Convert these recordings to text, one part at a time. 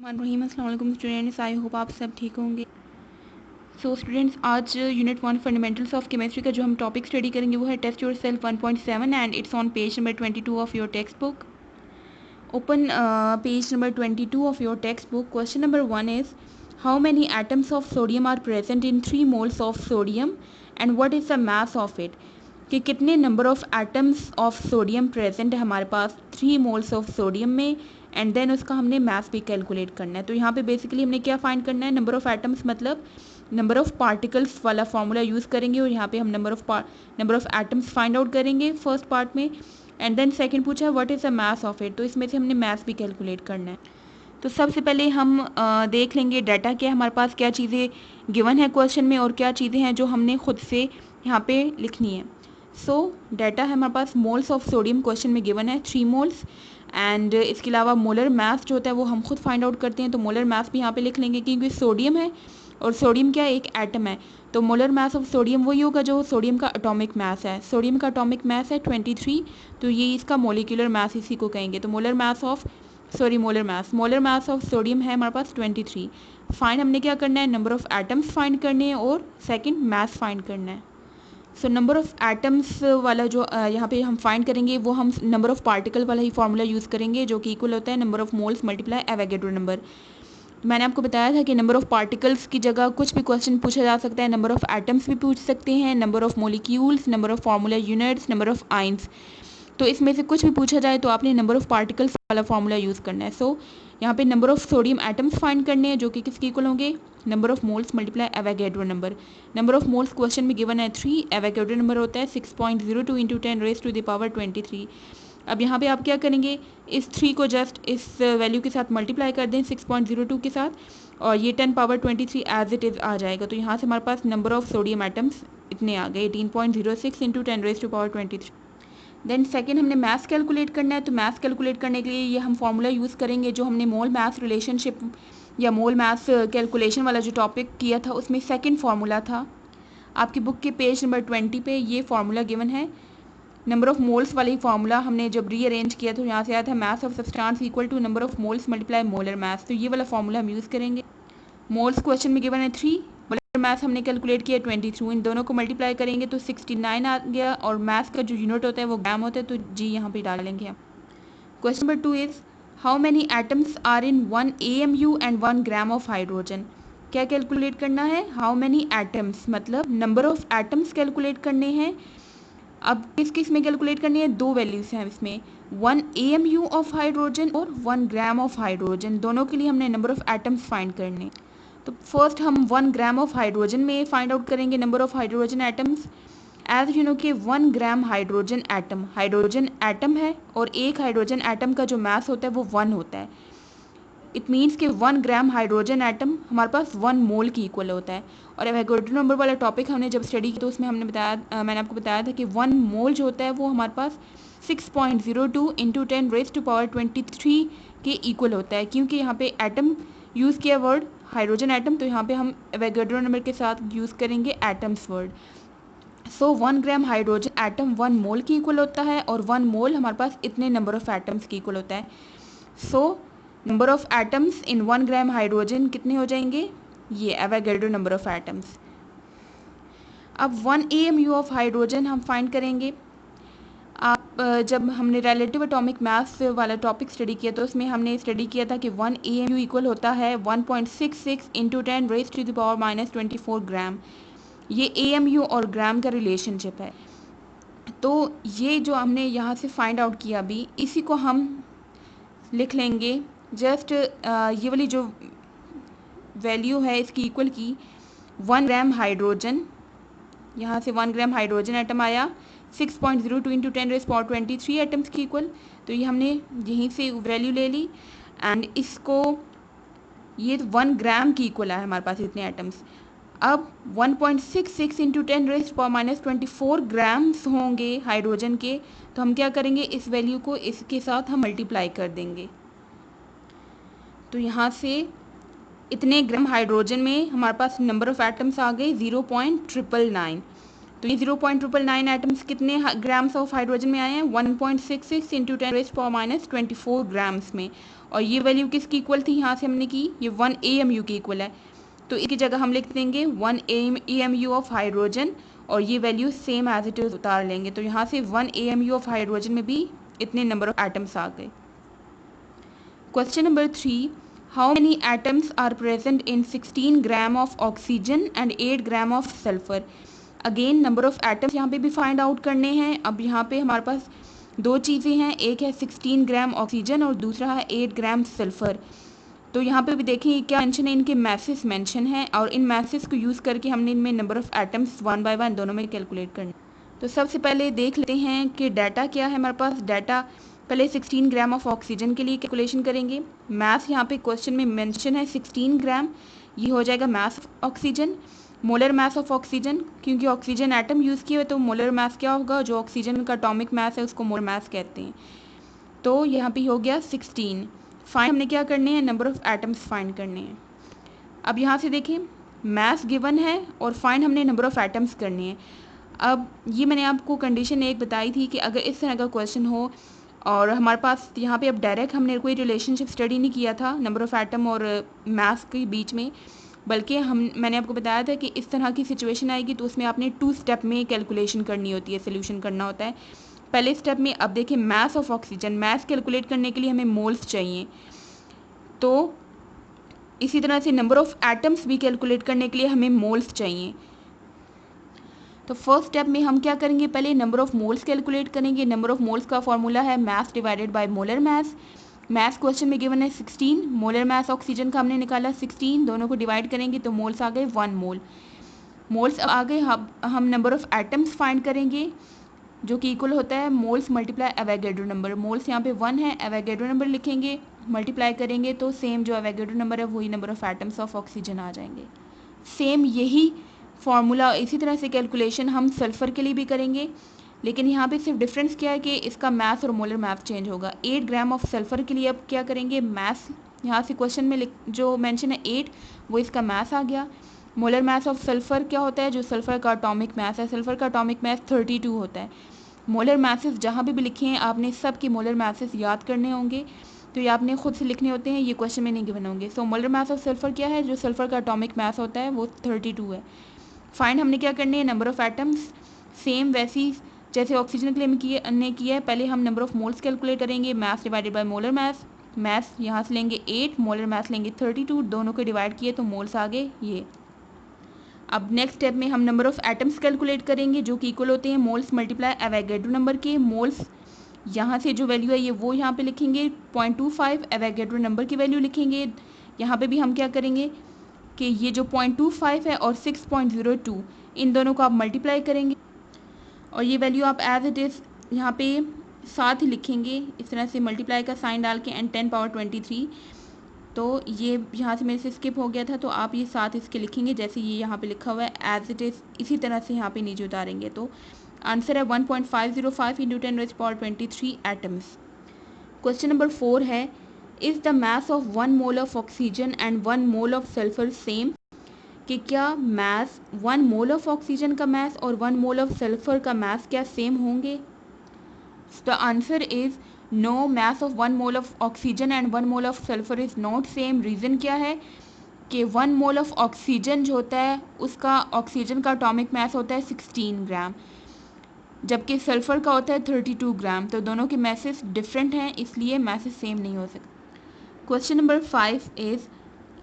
रहीम अस्सलाम वालेकुम students, I hope आप सब ठीक होंगे। सो स्टूडेंट्स, आज यूनिट 1 फंडामेंटल्स ऑफ केमिस्ट्री का जो हम टॉपिक स्टडी करेंगे वो है test yourself 1.7 and it's on page number 22 of your textbook. Open page number 22 of your textbook. Question number 1 is how many atoms of sodium are present in 3 moles of sodium and what is the mass of it. कि कितने number of atoms of sodium present है हमारे पास 3 moles of sodium में, and then उसका हमने मास भी calculate करना है। तो यहाँ पे बेसिकली हमने क्या फाइंड करना है, नंबर ऑफ एटम्स मतलब नंबर ऑफ पार्टिकल्स वाला फॉर्मूला यूज़ करेंगे, और यहाँ पे हम number of atoms find out करेंगे फर्स्ट पार्ट में, एंड देन सेकंड पूछा है what is the mass of it, तो इसमें से हमने मास भी कैलकुलेट करना है। तो सबसे पहले हम देख लेंगे डाटा क्या हमारे पास, क्या चीज़ें गिवन है क्वेश्चन में और क्या चीज़ें हैं जो हमने खुद से यहाँ पे लिखनी है। सो डाटा है हमारे पास, मोल्स ऑफ सोडियम क्वेश्चन में गिवन है 3 मोल्स, एंड इसके अलावा मोलर मास जो होता है वो हम खुद फाइंड आउट करते हैं। तो मोलर मास भी यहाँ पे लिख लेंगे क्योंकि सोडियम है और सोडियम क्या है, एक एटम है। तो मोलर मास ऑफ सोडियम वही होगा जो सोडियम का एटॉमिक मास है। सोडियम का एटॉमिक मास है 23, तो ये इसका मोलिकुलर मास इसी को कहेंगे। तो मोलर मास ऑफ सोडियम है हमारे पास 23। फाइंड हमने क्या करना है, नंबर ऑफ एटम्स फाइंड करने हैं और सेकंड मास फाइंड करना है। सो नंबर ऑफ एटम्स वाला जो यहाँ पे हम फाइंड करेंगे वो हम नंबर ऑफ पार्टिकल वाला ही फॉर्मूला यूज़ करेंगे जो कि इक्वल होता है number of moles multiply Avogadro number. मैंने आपको बताया था कि नंबर ऑफ पार्टिकल्स की जगह कुछ भी क्वेश्चन पूछा जा सकता है, नंबर ऑफ एटम्स भी पूछ सकते हैं, number of molecules, number of formula units, number of ions. तो इसमें से कुछ भी पूछा जाए तो आपने नंबर ऑफ पार्टिकल्स वाला फॉर्मूला यूज़ करना है। सो यहाँ पे number of sodium atoms find करने हैं जो कि किसके इक्वल होंगे, number of moles multiply Avogadro number. Number of moles question में गिवन है 3, एवोगैड्रो नंबर होता है 6.02 into 10 raise to the power 23। अब यहाँ पे आप क्या करेंगे, इस 3 को जस्ट इस वैल्यू के साथ मल्टीप्लाई कर दें 6.02 के साथ, और ये 10 पावर 23 एज इट इज़ आ जाएगा। तो यहाँ से हमारे पास नंबर ऑफ सोडियम एटम्स इतने आ गए 18.06 into 10 raise to power 23। Then second हमने मास कैलकुलेट करना है। तो मास कैलकुलेट करने के लिए ये हम फॉर्मूला यूज़ करेंगे जो हमने मोल मास रिलेशनशिप या मोल मास कैलकुलेशन वाला जो टॉपिक किया था उसमें सेकंड फार्मूला था। आपकी बुक के पेज नंबर 20 पे ये फार्मूला गिवन है। नंबर ऑफ मोल्स वाली फार्मूला हमने जब रीअरेंज किया तो यहाँ से आया था mass of substance equal to number of moles multiply molar mass. तो ये वाला फार्मूला हम यूज़ करेंगे। मोल्स क्वेश्चन में गिवन है 3, मास हमने कैलकुलेट किया 23, इन दोनों को मल्टीप्लाई करेंगे तो 69 आ गया, और मास का जो यूनिट होता है वो ग्राम होता है, तो जी यहाँ पे डालेंगे हम। Question number 2 is how many atoms are in 1 AMU and 1 gram of hydrogen. क्या कैलकुलेट करना है, हाउ मैनी एटम्स मतलब नंबर ऑफ एटम्स कैलकुलेट करने हैं। अब किस किस में कैलकुलेट करनी है, 2 वैल्यूज़ हैं इसमें, 1 AMU ऑफ हाइड्रोजन और 1 ग्राम ऑफ हाइड्रोजन, दोनों के लिए हमने नंबर ऑफ एटम्स फाइंड करने। तो फर्स्ट हम 1 ग्राम ऑफ हाइड्रोजन में फाइंड आउट करेंगे number of hydrogen atoms. As you know कि 1 ग्राम हाइड्रोजन एटम है, और एक हाइड्रोजन एटम का जो मास होता है वो 1 होता है। इट मीन्स कि 1 ग्राम हाइड्रोजन एटम हमारे पास 1 मोल की इक्वल होता है। और एवोगैड्रो नंबर वाला टॉपिक हमने जब स्टडी किया तो उसमें मैंने आपको बताया था कि 1 मोल जो होता है वो हमारे पास 6.02 इंटू 10 रेज टू पावर 23 के इक्वल होता है। क्योंकि यहाँ पे एटम यूज़ किया वर्ड हाइड्रोजन एटम, तो यहाँ पे हम एवोगैड्रो नंबर के साथ यूज़ करेंगे एटम्स वर्ड। सो 1 ग्राम हाइड्रोजन एटम 1 मोल की इक्वल होता है, और 1 मोल हमारे पास इतने नंबर ऑफ एटम्स की इक्वल होता है। So number of atoms in 1 gram hydrogen कितने हो जाएंगे, ये एवोगैड्रो नंबर ऑफ एटम्स। अब 1 AMU ऑफ हाइड्रोजन हम फाइंड करेंगे। आप जब हमने रिलेटिव एटॉमिक मास वाला टॉपिक स्टडी किया तो उसमें हमने स्टडी किया था कि 1 AMU इक्वल होता है 1.66 into 10 raise to the power -24 gram. ये AMU और ग्राम का रिलेशनशिप है। तो ये जो हमने यहाँ से फाइंड आउट किया अभी, इसी को हम लिख लेंगे जस्ट ये वाली जो वैल्यू है इसकी इक्वल की 1 ग्राम हाइड्रोजन, यहाँ से 1 ग्राम हाइड्रोजन एटम आया 6.02 इंटू 10 रेज पावर 23 एटम्स की इक्वल। तो ये हमने यहीं से वैल्यू ले ली, एंड इसको ये 1 ग्राम की इक्वल है हमारे पास इतने एटम्स। अब 1.66 इंटू 10 रेज पावर -24 ग्राम्स होंगे हाइड्रोजन के, तो हम क्या करेंगे, इस वैल्यू को इसके साथ हम मल्टीप्लाई कर देंगे। तो यहाँ से इतने ग्राम हाइड्रोजन में हमारे पास नंबर ऑफ एटम्स आ गए 0.999। तो ये 0.999 एटम्स कितने ग्राम्स ऑफ हाइड्रोजन में आए हैं, 1.66 इंटू 10⁻24 ग्राम्स में। और ये वैल्यू किसकी इक्वल थी, यहाँ से हमने की, ये 1 AMU की इक्वल है। तो इसकी जगह हम लिख देंगे 1 AMU ऑफ हाइड्रोजन, और ये value same as it is उतार लेंगे। तो यहाँ से 1 AMU ऑफ हाइड्रोजन में भी इतने नंबर ऑफ एटम्स आ गए। Question number 3, how many atoms are present in 16 gram of oxygen and 8 gram of sulphur. Again number of atoms यहाँ पे भी फाइंड आउट करने हैं। अब यहाँ पे हमारे पास दो चीज़ें हैं, एक है 16 ग्राम ऑक्सीजन और दूसरा है 8 ग्राम सल्फर। तो यहाँ पे भी देखें क्या मेंशन है, इनके मैसेस मेंशन है, और इन मैसेस को यूज़ करके हमने इनमें नंबर ऑफ एटम्स 1 बाय 1 दोनों में कैलकुलेट करना। तो सबसे पहले देख लेते हैं कि डाटा क्या है हमारे पास। डाटा पहले 16 ग्राम ऑफ ऑक्सीजन के लिए कैलकुलेशन करेंगे। मैथ यहाँ पे क्वेश्चन में मेंशन है 16 ग्राम, ये हो जाएगा mass of oxygen. Molar mass of oxygen, क्योंकि ऑक्सीजन एटम यूज़ किए हुए तो मोलर मास क्या होगा, जो ऑक्सीजन का एटॉमिक मास है उसको मोलर मास कहते हैं। तो यहाँ पे हो गया 16। फाइंड हमने क्या करने हैं, नंबर ऑफ एटम्स फाइंड करने हैं। अब यहाँ से देखें मास गिवन है और फाइंड हमने नंबर ऑफ एटम्स करने हैं। अब ये मैंने आपको कंडीशन एक बताई थी कि अगर इस तरह का क्वेश्चन हो और हमारे पास यहाँ पे अब डायरेक्ट हमने कोई रिलेशनशिप स्टडी नहीं किया था नंबर ऑफ एटम और मास के बीच में, बल्कि मैंने आपको बताया था कि इस तरह की सिचुएशन आएगी तो उसमें आपने 2 स्टेप में कैलकुलेशन करनी होती है, सोल्यूशन करना होता है। पहले स्टेप में अब देखिए mass of oxygen, mass calculate करने के लिए हमें मोल्स चाहिए, तो इसी तरह से नंबर ऑफ एटम्स भी कैलकुलेट करने के लिए हमें मोल्स चाहिए। तो फर्स्ट स्टेप में हम क्या करेंगे, पहले नंबर ऑफ मोल्स कैलकुलेट करेंगे। नंबर ऑफ मोल्स का फॉर्मूला है मास divided by molar mass. Mass question में गिवन है 16, मोलर मास ऑक्सीजन का हमने निकाला 16, दोनों को डिवाइड करेंगे तो मोल्स आ गए 1 मोल। मोल्स आ गए, हम नंबर ऑफ एटम्स फाइंड करेंगे जो कि इक्वल होता है moles multiply Avogadro number. Moles यहाँ पे 1 है, एवोगैड्रो नंबर लिखेंगे, मल्टीप्लाई करेंगे तो सेम जो एवोगैड्रो नंबर है वही number of atoms of oxygen आ जाएंगे। सेम यही फॉर्मूला इसी तरह से कैलकुलेशन हम सल्फ़र के लिए भी करेंगे, लेकिन यहाँ पे सिर्फ डिफरेंस क्या है कि इसका मास और मोलर मास चेंज होगा। 8 ग्राम ऑफ सल्फ़र के लिए अब क्या करेंगे, मास यहाँ से क्वेश्चन में जो मेंशन है 8 वो इसका मास आ गया। मोलर मास ऑफ सल्फ़र क्या होता है, जो सल्फ़र का एटॉमिक मास है, सल्फ़र का एटॉमिक मास 32 होता है। मोलर मासेस जहाँ भी लिखे हैं आपने सब के मोलर मासेस याद करने होंगे, तो ये आपने खुद से लिखने होते हैं, ये क्वेश्चन में नहीं गिवन होंगे। So molar mass of sulphur क्या है, जो सल्फ़र का एटॉमिक मास होता है वो 32 है। फाइंड हमने क्या करने हैं, नंबर ऑफ एटम्स, सेम वैसी जैसे ऑक्सीजन के लिए हमने किया है। पहले हम नंबर ऑफ मोल्स कैलकुलेट करेंगे, mass divided by molar mass. Mass यहाँ से लेंगे 8, मोलर मास लेंगे 32, दोनों को डिवाइड किए तो मोल्स आ गए ये। अब नेक्स्ट स्टेप में हम नंबर ऑफ एटम्स कैलकुलेट करेंगे जो कि इक्वल होते हैं मोल्स मल्टीप्लाई एवोगैड्रो नंबर के। मोल्स यहाँ से जो वैल्यू है ये वो यहाँ पे लिखेंगे 0.25, एवोगैड्रो नंबर की वैल्यू लिखेंगे। यहाँ पे भी हम क्या करेंगे कि ये जो 0.25 है और 6.02 इन दोनों को आप मल्टीप्लाई करेंगे और ये वैल्यू आप एज इट इज़ यहाँ पे साथ ही लिखेंगे, इस तरह से मल्टीप्लाई का साइन डाल के एंड 10 पावर 23। तो ये यहाँ से मेरे से स्किप हो गया था, तो आप ये साथ इसके लिखेंगे जैसे ये यहाँ पे लिखा हुआ है एज इट इज़, इसी तरह से यहाँ पे नीचे उतारेंगे। तो आंसर है 1.505 into 10 power 23 atoms. Question number 4 है, is the mass of 1 mole of oxygen and 1 mole of sulphur same. कि क्या मास 1 मोल ऑफ ऑक्सीजन का मास और 1 मोल ऑफ सल्फर का मास क्या सेम होंगे। The answer is no, mass of 1 mole of oxygen and 1 mole of sulphur is not same. Reason क्या है कि 1 मोल ऑफ ऑक्सीजन जो होता है उसका ऑक्सीजन का एटॉमिक मास होता है 16 ग्राम, जबकि सल्फ़र का होता है 32 ग्राम। तो दोनों के मैसेस डिफरेंट हैं, इसलिए मैसेस सेम नहीं हो सकते। Question number 5 is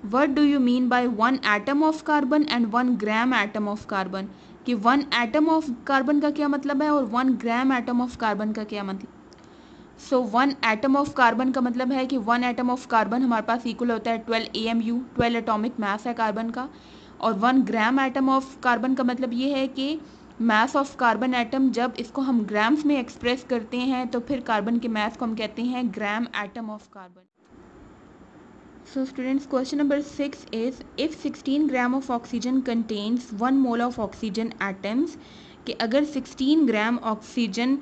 what do you mean by 1 atom of carbon and 1 gram atom of carbon. कि 1 एटम ऑफ कार्बन का क्या मतलब है और 1 ग्राम एटम ऑफ कार्बन का क्या मतलब। सो 1 एटम ऑफ कार्बन का मतलब है कि 1 एटम ऑफ कार्बन हमारे पास इक्वल होता है 12 AMU, 12 एटॉमिक मास है कार्बन का। और 1 ग्राम एटम ऑफ कार्बन का मतलब ये है कि मास ऑफ कार्बन एटम, जब इसको हम ग्राम्स में एक्सप्रेस करते हैं तो फिर कार्बन के मास को हम कहते हैं gram atom of carbon. So students, question number 6 is, if 16 gram of oxygen contains 1 mole of oxygen atoms, कि अगर 16 ग्राम ऑक्सीजन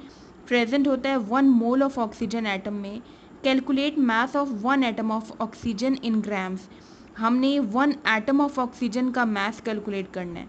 प्रेजेंट होता है 1 मोल ऑफ ऑक्सीजन एटम में, calculate mass of 1 atom of oxygen in grams. हमने 1 atom of oxygen का mass calculate करना है।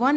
1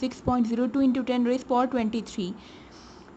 6.02 into 10 raised power 23.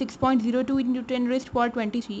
6.02 into 10 raised power 23.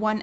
1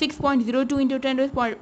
6.02 into 10 raised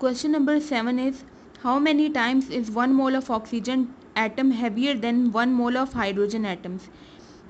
Question number 7 is how many times is 1 mole of oxygen atom heavier than 1 mole of hydrogen atoms.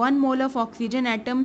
1 mole of oxygen atom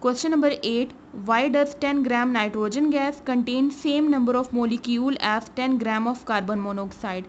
Question number 8. Why does 10 gram nitrogen gas contain same number of molecule as 10 gram of carbon monoxide.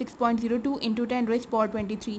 6.02 into 10 raised power 23.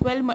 12